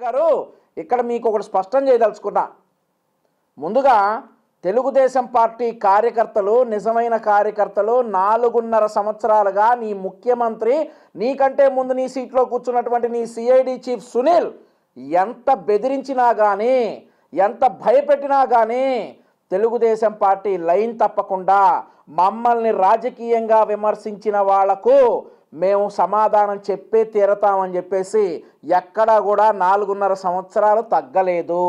గారు ఇక్కడ మీకు ఒకటి స్పష్టం చేయదలుచుకున్నా. ముందుగా తెలుగుదేశం పార్టీ కార్యకర్తలు, నిజమైన కార్యకర్తలు 4.5 సంవత్సరాలుగా నీ ముఖ్యమంత్రి, నీకంటే ముందు నీ సీట్లో కూర్చున్నటువంటి నీ సిఐడి చీఫ్ సునీల్ ఎంత బెదిరించినా కానీ, ఎంత భయపెట్టినా కానీ తెలుగుదేశం పార్టీ లైన్ తప్పకుండా మమ్మల్ని రాజకీయంగా విమర్శించిన వాళ్లకు మేము సమాధానం చెప్పే తీరతామని చెప్పేసి ఎక్కడా కూడా 4.5 సంవత్సరాలు తగ్గలేదు.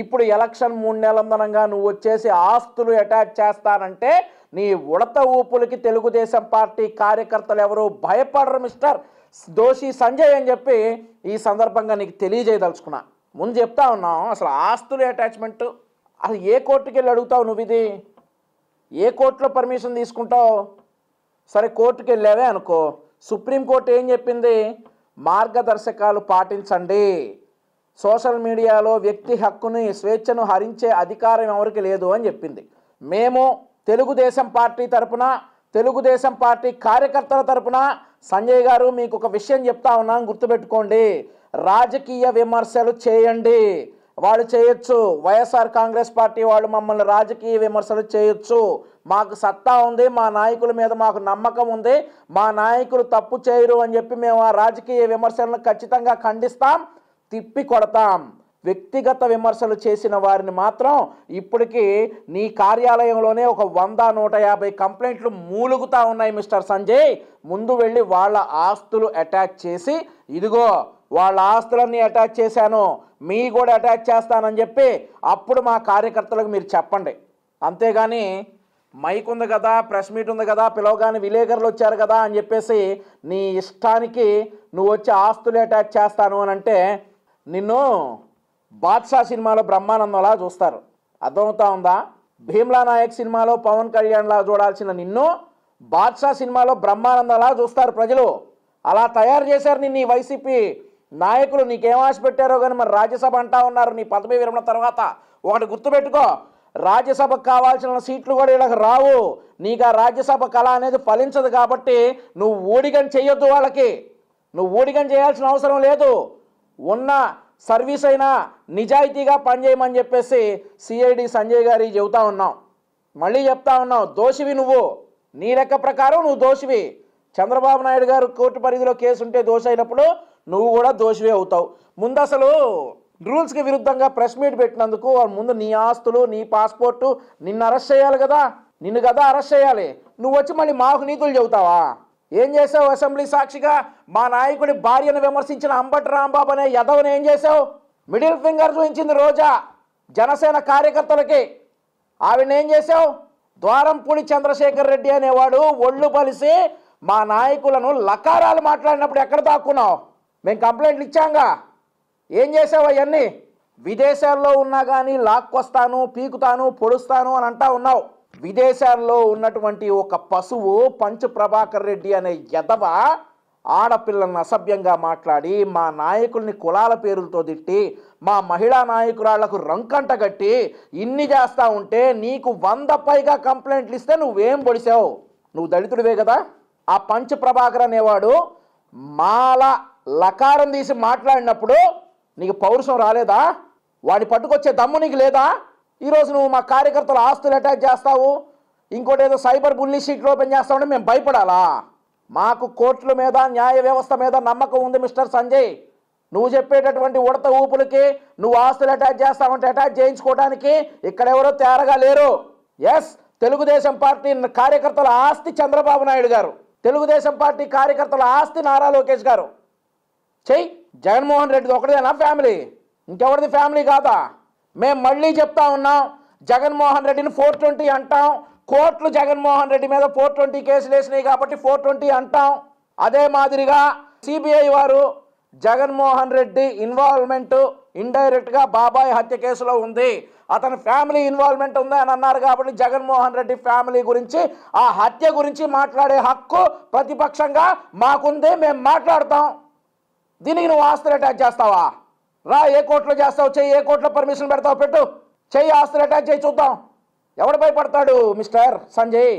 ఇప్పుడు ఎలక్షన్ 3 నెలలందనంగా నువ్వు వచ్చేసి ఆస్తులు అటాచ్ చేస్తానంటే నీ ఉడత ఊపులకి తెలుగుదేశం పార్టీ కార్యకర్తలు ఎవరు భయపడరు మిస్టర్ దోషి సంజయ్ అని చెప్పి ఈ సందర్భంగా నీకు తెలియజేయదలుచుకున్నా. ముందు చెప్తా ఉన్నాం, అసలు ఆస్తులు అటాచ్మెంట్ అసలు ఏ కోర్టుకి వెళ్ళి అడుగుతావు నువ్వు? ఇది ఏ కోర్టులో పర్మిషన్ తీసుకుంటావు? సరే కోర్టుకి వెళ్ళావే అనుకో, సుప్రీంకోర్టు ఏం చెప్పింది? మార్గదర్శకాలు పాటించండి, సోషల్ మీడియాలో వ్యక్తి హక్కుని స్వేచ్ఛను హరించే అధికారం ఎవరికి లేదు అని చెప్పింది. మేము తెలుగుదేశం పార్టీ తరపున, తెలుగుదేశం పార్టీ కార్యకర్తల తరపున సంజయ్ గారు మీకు ఒక విషయం చెప్తా ఉన్నాం, గుర్తుపెట్టుకోండి. రాజకీయ విమర్శలు చేయండి, వాళ్ళు చేయొచ్చు. వైఎస్ఆర్ కాంగ్రెస్ పార్టీ వాళ్ళు మమ్మల్ని రాజకీయ విమర్శలు చేయొచ్చు, మాకు సత్తా ఉంది, మా నాయకుల మీద మాకు నమ్మకం ఉంది, మా నాయకులు తప్పు చేయరు అని చెప్పి మేము ఆ రాజకీయ విమర్శలను ఖచ్చితంగా ఖండిస్తాం, తిప్పి కొడతాం. వ్యక్తిగత విమర్శలు చేసిన వారిని మాత్రం ఇప్పటికీ నీ కార్యాలయంలోనే ఒక 100-150 కంప్లైంట్లు మూలుగుతూ ఉన్నాయి మిస్టర్ సంజయ్. ముందు వెళ్ళి వాళ్ళ ఆస్తులు అటాచ్ చేసి, ఇదిగో వాళ్ళ ఆస్తులన్నీ అటాచ్ చేశాను, మీ కూడా అటాచ్ చేస్తానని చెప్పి అప్పుడు మా కార్యకర్తలకు మీరు చెప్పండి. అంతేగాని మైక్ ఉంది కదా, ప్రెస్ మీట్ ఉంది కదా, పిలవగానే విలేకరులు వచ్చారు కదా అని చెప్పేసి నీ ఇష్టానికి నువ్వు వచ్చి ఆస్తులు అటాచ్ చేస్తాను అని అంటే నిన్ను బాద్షా సినిమాలో బ్రహ్మానందంలా చూస్తారు. అర్థమవుతా ఉందా? భీమ్లా నాయక్ సినిమాలో పవన్ కళ్యాణ్లా చూడాల్సిన నిన్ను బాద్షా సినిమాలో బ్రహ్మానందంలా చూస్తారు ప్రజలు. అలా తయారు చేశారు నిన్ను ఈ వైసీపీ నాయకులు. నీకేం ఆశ పెట్టారో కానీ మరి రాజ్యసభ అంటా ఉన్నారు నీ పదవి విరమణ తర్వాత. ఒకటి గుర్తుపెట్టుకో, రాజ్యసభకు కావాల్సిన సీట్లు కూడా వీళ్ళకి రావు. నీకు ఆ రాజ్యసభ కళ అనేది ఫలించదు కాబట్టి నువ్వు ఊడిగం చేయొద్దు వాళ్ళకి. నువ్వు ఊడిగం చేయాల్సిన అవసరం లేదు. ఉన్న సర్వీస్ అయినా నిజాయితీగా పనిచేయమని చెప్పేసి సిఐడి సంజయ్ గారి చెబుతా ఉన్నాం. మళ్ళీ చెప్తా ఉన్నావు, దోషివి నువ్వు. నీ లెక్క ప్రకారం నువ్వు దోషివి. చంద్రబాబు నాయుడు గారు కోర్టు పరిధిలో కేసు ఉంటే దోషి అయినప్పుడు నువ్వు కూడా దోషివే అవుతావు. ముందు అసలు రూల్స్కి విరుద్ధంగా ప్రెస్ మీట్ పెట్టినందుకు ముందు నీ ఆస్తులు, నీ పాస్పోర్టు, నిన్ను అరెస్ట్ చేయాలి కదా, నిన్ను కదా అరెస్ట్ చేయాలి. నువ్వు వచ్చి మళ్ళీ మాకు నీతులు చెబుతావా? ఏం చేసావు? అసెంబ్లీ సాక్షిగా మా నాయకుడి భార్యను విమర్శించిన అంబటి రాంబాబు అనే యదవని ఏం చేసావు? మిడిల్ ఫింగర్ చూపించింది రోజా జనసేన కార్యకర్తలకి. ఆవిడని ఏం చేసావు? ద్వారంపూడి చంద్రశేఖర్ రెడ్డి అనేవాడు ఒళ్ళు పలిసి మా నాయకులను లకారాలు మాట్లాడినప్పుడు ఎక్కడ దాక్కున్నావు? మేము కంప్లైంట్లు ఇచ్చాంగా. ఏం చేసావు అవన్నీ? విదేశాల్లో ఉన్నా కానీ లాక్కొస్తాను, పీకుతాను, పొడుస్తాను అని అంటా ఉన్నావు. విదేశాల్లో ఉన్నటువంటి ఒక పశువు పంచు ప్రభాకర్ రెడ్డి అనే యదవ ఆడపిల్లలను అసభ్యంగా మాట్లాడి, మా నాయకుల్ని కులాల పేరులతో తిట్టి, మా మహిళా నాయకురాళ్లకు రంకంట కట్టి ఇన్ని చేస్తూ ఉంటే నీకు 100 పైగా కంప్లైంట్లు ఇస్తే నువ్వేం పొడిసావు? నువ్వు దళితుడివే కదా. ఆ పంచు ప్రభాకర్ అనేవాడు మాల లకారం తీసి మాట్లాడినప్పుడు నీకు పౌరుషం రాలేదా? వాడిని పట్టుకొచ్చే దమ్ము నీకు లేదా? ఈరోజు నువ్వు మా కార్యకర్తల ఆస్తులు అటాక్ చేస్తావు, ఇంకోటి ఏదో సైబర్ బుల్లీ షీట్లు ఓపెన్ చేస్తామంటే మేము భయపడాలా? మాకు కోర్టుల మీద, న్యాయ వ్యవస్థ మీద నమ్మకం ఉంది మిస్టర్ సంజయ్. నువ్వు చెప్పేటటువంటి ఉడత ఊపులకి నువ్వు ఆస్తులు అటాచ్ చేస్తామంటే అటాచ్ చేయించుకోవడానికి ఇక్కడెవరో తేరగా లేరు. ఎస్, తెలుగుదేశం పార్టీ కార్యకర్తల ఆస్తి చంద్రబాబు నాయుడు గారు, తెలుగుదేశం పార్టీ కార్యకర్తల ఆస్తి నారా లోకేష్ గారు. చెయ్యి, జగన్మోహన్ రెడ్డిది ఒకటిదేనా ఫ్యామిలీ? ఇంకెవరిది ఫ్యామిలీ కాదా? మేము మళ్ళీ చెప్తా ఉన్నాం, జగన్మోహన్ రెడ్డిని 420 అంటాం. కోర్టులు జగన్మోహన్ రెడ్డి మీద 420 కేసులు వేసినాయి కాబట్టి 420 అంటాం. అదే మాదిరిగా సిబిఐ వారు జగన్మోహన్ రెడ్డి ఇన్వాల్వ్మెంట్ ఇండైరెక్ట్గా బాబాయ్ హత్య కేసులో ఉంది, అతని ఫ్యామిలీ ఇన్వాల్వ్మెంట్ ఉంది అని అన్నారు కాబట్టి జగన్మోహన్ రెడ్డి ఫ్యామిలీ గురించి, ఆ హత్య గురించి మాట్లాడే హక్కు ప్రతిపక్షంగా మాకుంది, మేము మాట్లాడతాం. దీనికి నువ్వు ఆస్తులు అటాచ్ చేస్తావా? రా, ఏ కోర్టులో చేస్తావు చెయ్యి, ఏ కోర్టులో పర్మిషన్ పెడతావు పెట్టు, చెయ్యి, ఆస్తులు అటాచ్ చేయి చూద్దాం. ఎవడు భయపడతాడు మిస్టర్ సంజయ్?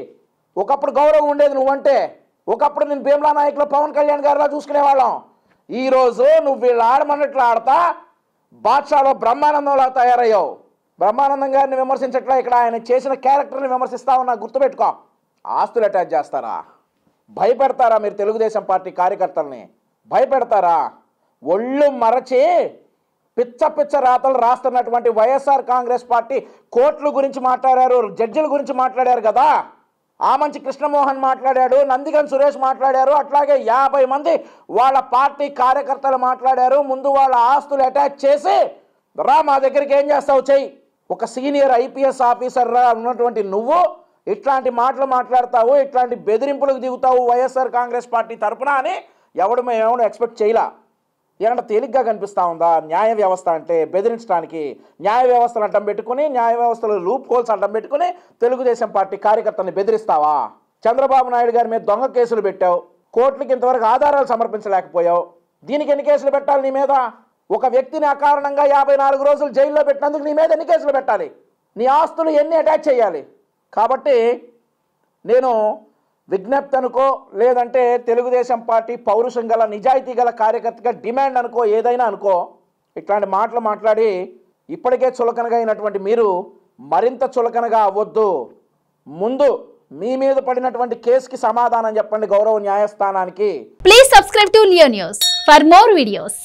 ఒకప్పుడు గౌరవం ఉండేది నువ్వంటే. ఒకప్పుడు నేను భీమ్లా నాయకులు పవన్ కళ్యాణ్ గారిలా చూసుకునేవాళ్ళం. ఈరోజు నువ్వు వీళ్ళు ఆడమన్నట్లు ఆడతా బాద్షాలో బ్రహ్మానందంలా తయారయ్యావు. బ్రహ్మానందం గారిని విమర్శించట్లా, ఇక్కడ ఆయన చేసిన క్యారెక్టర్ని విమర్శిస్తా ఉన్నా. గుర్తుపెట్టుకో. ఆస్తులు అటాచ్ చేస్తారా? భయపెడతారా మీరు తెలుగుదేశం పార్టీ కార్యకర్తల్ని? భయపెడతారా? ఒళ్ళు మరచి పిచ్చ పిచ్చ రాతలు రాస్తున్నటువంటి వైఎస్ఆర్ కాంగ్రెస్ పార్టీ కోర్టుల గురించి మాట్లాడారు, జడ్జిల గురించి మాట్లాడారు కదా. ఆమంచి కృష్ణమోహన్ మాట్లాడాడు, నందిగం సురేష్ మాట్లాడారు, అట్లాగే 50 మంది వాళ్ళ పార్టీ కార్యకర్తలు మాట్లాడారు. ముందు వాళ్ళ ఆస్తులు అటాచ్ చేసి రా మా దగ్గరికి ఏం చేస్తావు చెయ్యి. ఒక సీనియర్ ఐపీఎస్ ఆఫీసర్ ఉన్నటువంటి నువ్వు ఇట్లాంటి మాటలు మాట్లాడతావు, ఇట్లాంటి బెదిరింపులకు దిగుతావు వైఎస్ఆర్ కాంగ్రెస్ పార్టీ తరఫున అని మేము ఎక్స్పెక్ట్ చేయలా. ఏమంటే తేలిగ్గా కనిపిస్తూ ఉందా న్యాయ వ్యవస్థ అంటే? బెదిరించడానికి న్యాయ వ్యవస్థను అడ్డం పెట్టుకుని, న్యాయ వ్యవస్థలో లూప్ హోల్స్ అడ్డం పెట్టుకుని తెలుగుదేశం పార్టీ కార్యకర్తల్ని బెదిరిస్తావా? చంద్రబాబు నాయుడు గారి మీద దొంగ కేసులు పెట్టావు, కోర్టులకు ఇంతవరకు ఆధారాలు సమర్పించలేకపోయావు. దీనికి ఎన్ని కేసులు పెట్టాలి నీ మీద? ఒక వ్యక్తిని అకారణంగా 54 రోజులు జైల్లో పెట్టినందుకు నీ మీద ఎన్ని కేసులు పెట్టాలి? నీ ఆస్తులు ఎన్ని అటాచ్ చేయాలి? కాబట్టి నేను విజ్ఞప్తి అనుకో, లేదంటే తెలుగుదేశం పార్టీ పౌరుషం గల నిజాయితీ గల కార్యకర్తగా డిమాండ్ అనుకో, ఏదైనా అనుకో, ఇట్లాంటి మాటలు మాట్లాడి ఇప్పటికే చులకనగా అయినటువంటి మీరు మరింత చులకనగా అవ్వద్దు. ముందు మీ మీద పడినటువంటి కేసుకి సమాధానం చెప్పండి గౌరవ న్యాయస్థానానికి. Please subscribe to Leo news for more videos.